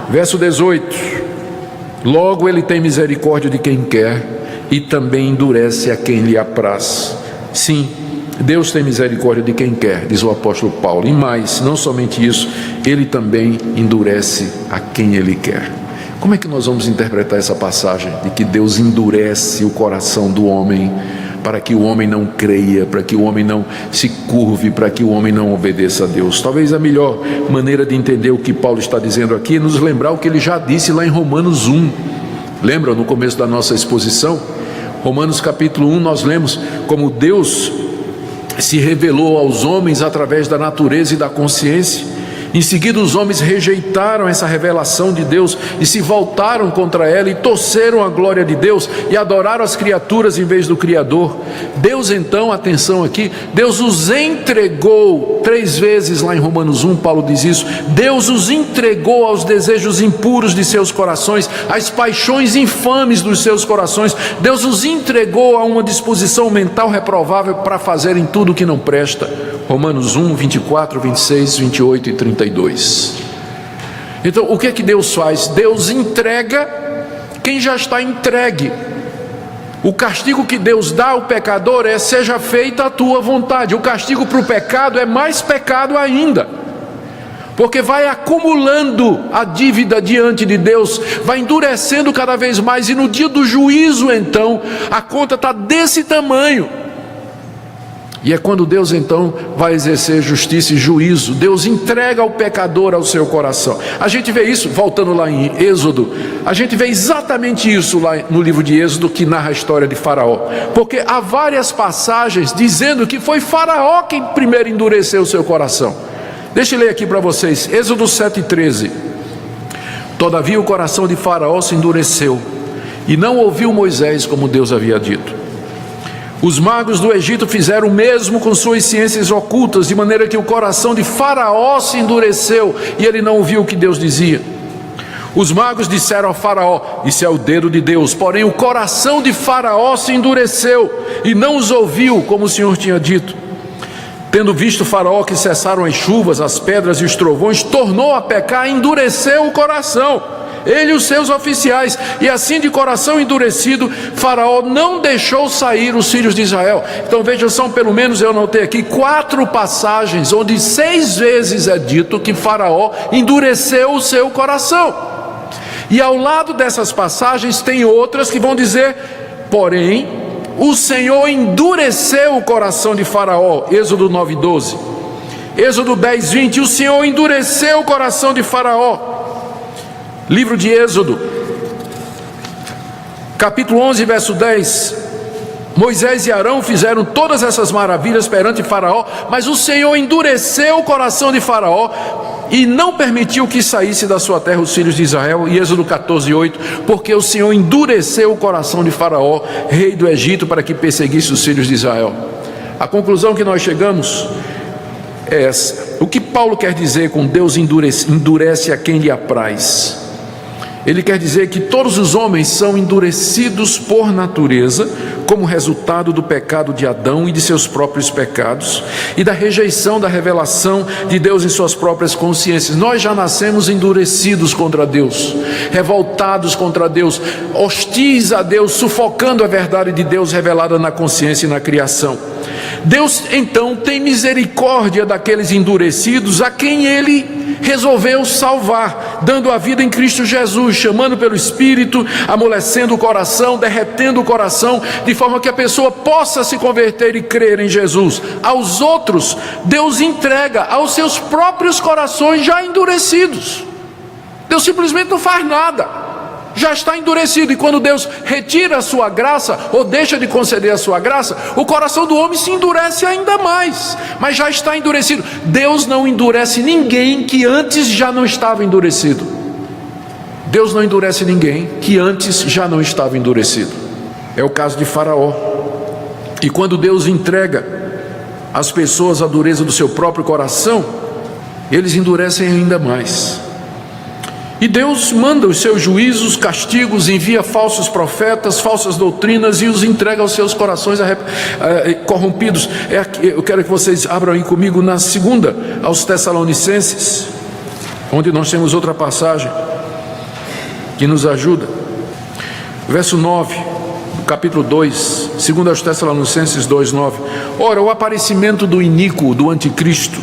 Verso 18: logo ele tem misericórdia de quem quer e também endurece a quem lhe apraz. Sim, Deus tem misericórdia de quem quer, diz o apóstolo Paulo. E mais, não somente isso, ele também endurece a quem ele quer. Como é que nós vamos interpretar essa passagem de que Deus endurece o coração do homem para que o homem não creia, para que o homem não se curve, para que o homem não obedeça a Deus? Talvez a melhor maneira de entender o que Paulo está dizendo aqui é nos lembrar o que ele já disse lá em Romanos 1. Lembra, no começo da nossa exposição? Romanos capítulo 1, nós lemos como Deus se revelou aos homens através da natureza e da consciência. Em seguida os homens rejeitaram essa revelação de Deus e se voltaram contra ela e torceram a glória de Deus e adoraram as criaturas em vez do Criador. Deus então, atenção aqui, Deus os entregou 3 vezes lá em Romanos 1, Paulo diz isso. Deus os entregou aos desejos impuros de seus corações, às paixões infames dos seus corações. Deus os entregou a uma disposição mental reprovável para fazerem tudo o que não presta. Romanos 1, 24, 26, 28 e 32. Então, o que é que Deus faz? Deus entrega quem já está entregue. O castigo que Deus dá ao pecador é: seja feita a tua vontade. O castigo para o pecado é mais pecado ainda, porque vai acumulando a dívida diante de Deus, vai endurecendo cada vez mais, e no dia do juízo então, a conta está desse tamanho. E é quando Deus então vai exercer justiça e juízo. Deus entrega o pecador ao seu coração. A gente vê isso, voltando lá em Êxodo, a gente vê exatamente isso lá no livro de Êxodo, que narra a história de Faraó. Porque há várias passagens dizendo que foi Faraó quem primeiro endureceu o seu coração. Deixa eu ler aqui para vocês, Êxodo 7,13. Todavia o coração de Faraó se endureceu e não ouviu Moisés como Deus havia dito. Os magos do Egito fizeram o mesmo com suas ciências ocultas, de maneira que o coração de Faraó se endureceu e ele não ouviu o que Deus dizia. Os magos disseram a Faraó: isso é o dedo de Deus. Porém o coração de Faraó se endureceu e não os ouviu como o Senhor tinha dito. Tendo visto Faraó que cessaram as chuvas, as pedras e os trovões, tornou a pecar e endureceu o coração, ele e os seus oficiais, e assim de coração endurecido, Faraó não deixou sair os filhos de Israel. Então vejam, são pelo menos, eu anotei aqui, 4 passagens, onde 6 vezes é dito que Faraó endureceu o seu coração. E ao lado dessas passagens tem outras que vão dizer: porém, o Senhor endureceu o coração de Faraó. Êxodo 9:12. Êxodo 10:20, o Senhor endureceu o coração de Faraó. Livro de Êxodo, capítulo 11, verso 10. Moisés e Arão fizeram todas essas maravilhas perante Faraó, mas o Senhor endureceu o coração de Faraó e não permitiu que saísse da sua terra os filhos de Israel. E Êxodo 14:8, porque o Senhor endureceu o coração de Faraó, rei do Egito, para que perseguisse os filhos de Israel. A conclusão que nós chegamos é essa. O que Paulo quer dizer com Deus endurece a quem lhe apraz? Ele quer dizer que todos os homens são endurecidos por natureza, como resultado do pecado de Adão e de seus próprios pecados, e da rejeição da revelação de Deus em suas próprias consciências. Nós já nascemos endurecidos contra Deus, revoltados contra Deus, hostis a Deus, sufocando a verdade de Deus revelada na consciência e na criação. Deus então tem misericórdia daqueles endurecidos a quem Ele resolveu salvar, dando a vida em Cristo Jesus, chamando pelo Espírito, amolecendo o coração, derretendo o coração, de forma que a pessoa possa se converter e crer em Jesus. Aos outros, Deus entrega aos seus próprios corações já endurecidos. Deus simplesmente não faz nada, já está endurecido. E quando Deus retira a sua graça, ou deixa de conceder a sua graça, o coração do homem se endurece ainda mais, mas já está endurecido. Deus não endurece ninguém que antes já não estava endurecido. Deus não endurece ninguém que antes já não estava endurecido. É o caso de Faraó. E quando Deus entrega às pessoas a dureza do seu próprio coração, eles endurecem ainda mais. E Deus manda os seus juízos, castigos, envia falsos profetas, falsas doutrinas e os entrega aos seus corações corrompidos. Eu quero que vocês abram aí comigo na 2 aos Tessalonicenses, onde nós temos outra passagem. que nos ajuda. Verso 9, capítulo 2, 2 Tessalonicenses 2:9. Ora, o aparecimento do iníquo, do anticristo,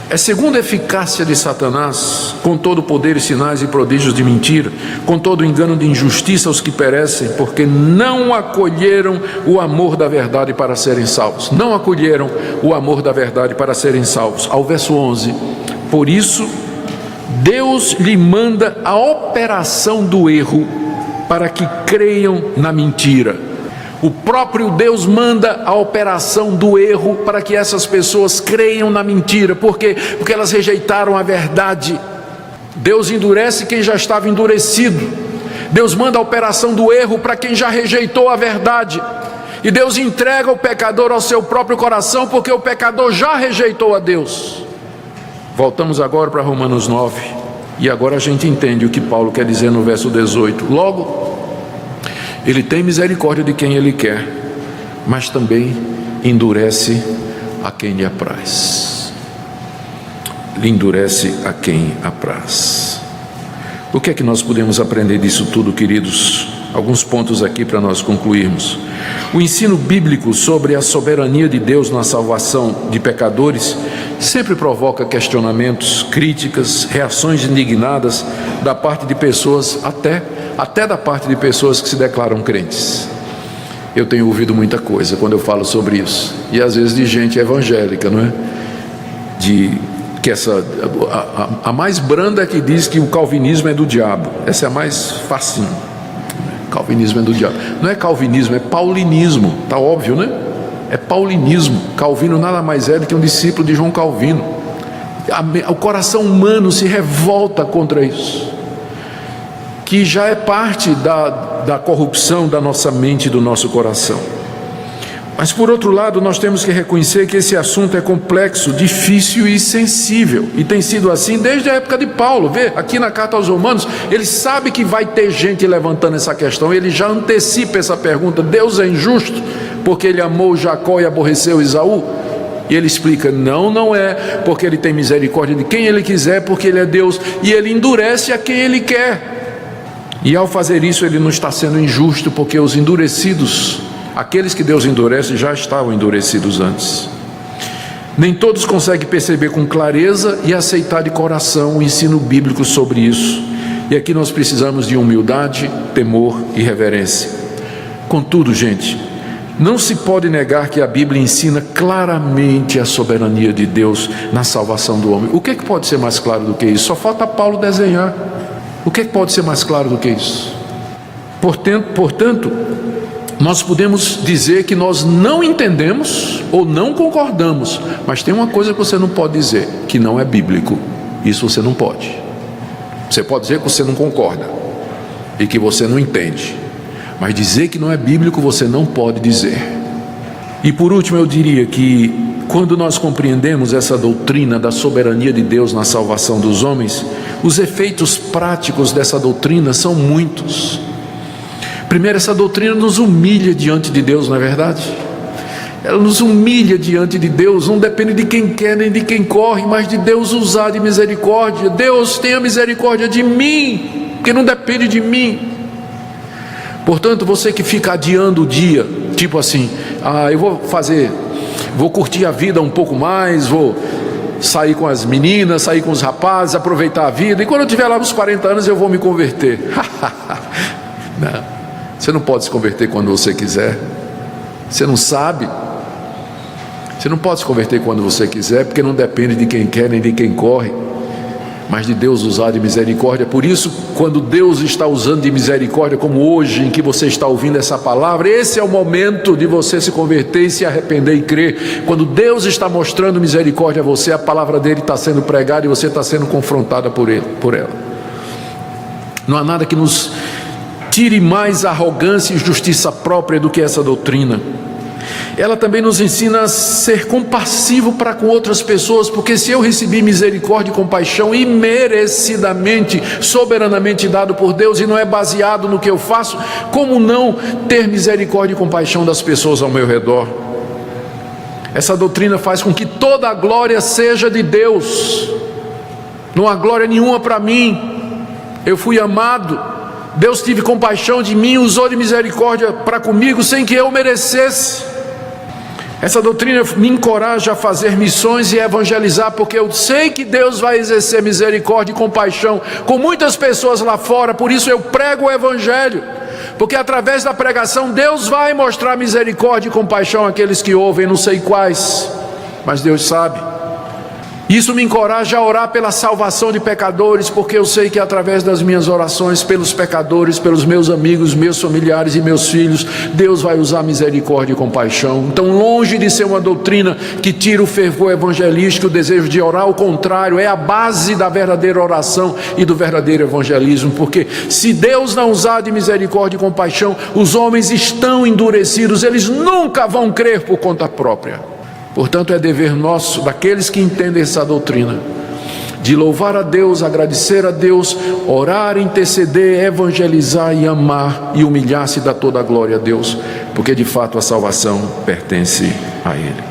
é segundo a eficácia de Satanás, com todo o poder e sinais e prodígios de mentira, com todo o engano de injustiça aos que perecem, porque não acolheram o amor da verdade para serem salvos. Não acolheram o amor da verdade para serem salvos. Ao verso 11, por isso, Deus lhe manda a operação do erro para que creiam na mentira. O próprio Deus manda a operação do erro para que essas pessoas creiam na mentira. Por quê? Porque elas rejeitaram a verdade. Deus endurece quem já estava endurecido. Deus manda a operação do erro para quem já rejeitou a verdade. E Deus entrega o pecador ao seu próprio coração, porque o pecador já rejeitou a Deus. Voltamos agora para Romanos 9. E agora a gente entende o que Paulo quer dizer no verso 18. Logo, Ele tem misericórdia de quem Ele quer, mas também endurece a quem lhe apraz. Ele endurece a quem apraz. O que é que nós podemos aprender disso tudo, queridos? Alguns pontos aqui para nós concluirmos. O ensino bíblico sobre a soberania de Deus na salvação de pecadores sempre provoca questionamentos, críticas, reações indignadas da parte de pessoas, até da parte de pessoas que se declaram crentes. Eu tenho ouvido muita coisa quando eu falo sobre isso, e às vezes de gente evangélica, não é? A mais branda é que diz que o calvinismo é do diabo. Essa é a mais facinho. Calvinismo é do diabo. Não é calvinismo, é paulinismo. Está óbvio, né? É paulinismo. Calvino nada mais é do que um discípulo de João Calvino. O coração humano se revolta contra isso, que já é parte da corrupção da nossa mente e do nosso coração. Mas por outro lado, nós temos que reconhecer que esse assunto é complexo, difícil e sensível, e tem sido assim desde a época de Paulo. Vê, aqui na carta aos Romanos, ele sabe que vai ter gente levantando essa questão, ele já antecipa essa pergunta: Deus é injusto porque ele amou Jacó e aborreceu Esaú? E ele explica: não é, porque ele tem misericórdia de quem ele quiser, porque ele é Deus, e ele endurece a quem ele quer. E ao fazer isso, ele não está sendo injusto, porque os endurecidos, aqueles que Deus endurece, já estavam endurecidos antes. Nem todos conseguem perceber com clareza e aceitar de coração o ensino bíblico sobre isso. E aqui nós precisamos de humildade, temor e reverência. Contudo, gente, não se pode negar que a Bíblia ensina claramente a soberania de Deus na salvação do homem. O que pode ser mais claro do que isso? Só falta Paulo desenhar. O que pode ser mais claro do que isso? Portanto, nós podemos dizer que nós não entendemos ou não concordamos, mas tem uma coisa que você não pode dizer, que não é bíblico. Isso você não pode. Você pode dizer que você não concorda e que você não entende, mas dizer que não é bíblico você não pode dizer. E por último, eu diria que quando nós compreendemos essa doutrina da soberania de Deus na salvação dos homens, os efeitos práticos dessa doutrina são muitos. Primeiro, essa doutrina nos humilha diante de Deus, não é verdade? Ela nos humilha diante de Deus. Não depende de quem quer nem de quem corre, mas de Deus usar de misericórdia. Deus tenha misericórdia de mim, porque não depende de mim. Portanto, você que fica adiando o dia, tipo assim: eu vou curtir a vida um pouco mais, vou sair com as meninas, sair com os rapazes, aproveitar a vida, e quando eu tiver lá nos 40 anos eu vou me converter. Não, você não pode se converter quando você quiser. Você não sabe. Você não pode se converter quando você quiser, porque não depende de quem quer nem de quem corre, mas de Deus usar de misericórdia. Por isso, quando Deus está usando de misericórdia, como hoje em que você está ouvindo essa palavra, esse é o momento de você se converter e se arrepender e crer. Quando Deus está mostrando misericórdia a você, a palavra dele está sendo pregada e você está sendo confrontada por ela. Não há nada que nos tire mais arrogância e justiça própria do que essa doutrina. Ela também nos ensina a ser compassivo para com outras pessoas, porque se eu recebi misericórdia e compaixão imerecidamente, soberanamente dado por Deus, e não é baseado no que eu faço, como não ter misericórdia e compaixão das pessoas ao meu redor? Essa doutrina faz com que toda a glória seja de Deus. Não há glória nenhuma para mim. Eu fui amado, Deus teve compaixão de mim, usou de misericórdia para comigo sem que eu merecesse. Essa doutrina me encoraja a fazer missões e evangelizar, porque eu sei que Deus vai exercer misericórdia e compaixão com muitas pessoas lá fora. Por isso eu prego o evangelho, porque através da pregação Deus vai mostrar misericórdia e compaixão àqueles que ouvem, não sei quais, mas Deus sabe. Isso me encoraja a orar pela salvação de pecadores, porque eu sei que através das minhas orações pelos pecadores, pelos meus amigos, meus familiares e meus filhos, Deus vai usar misericórdia e compaixão. Então, longe de ser uma doutrina que tira o fervor evangelístico, o desejo de orar, ao contrário, é a base da verdadeira oração e do verdadeiro evangelismo, porque se Deus não usar de misericórdia e compaixão, os homens estão endurecidos, eles nunca vão crer por conta própria. Portanto, é dever nosso, daqueles que entendem essa doutrina, de louvar a Deus, agradecer a Deus, orar, interceder, evangelizar e amar e humilhar-se, dar toda a glória a Deus, porque de fato a salvação pertence a Ele.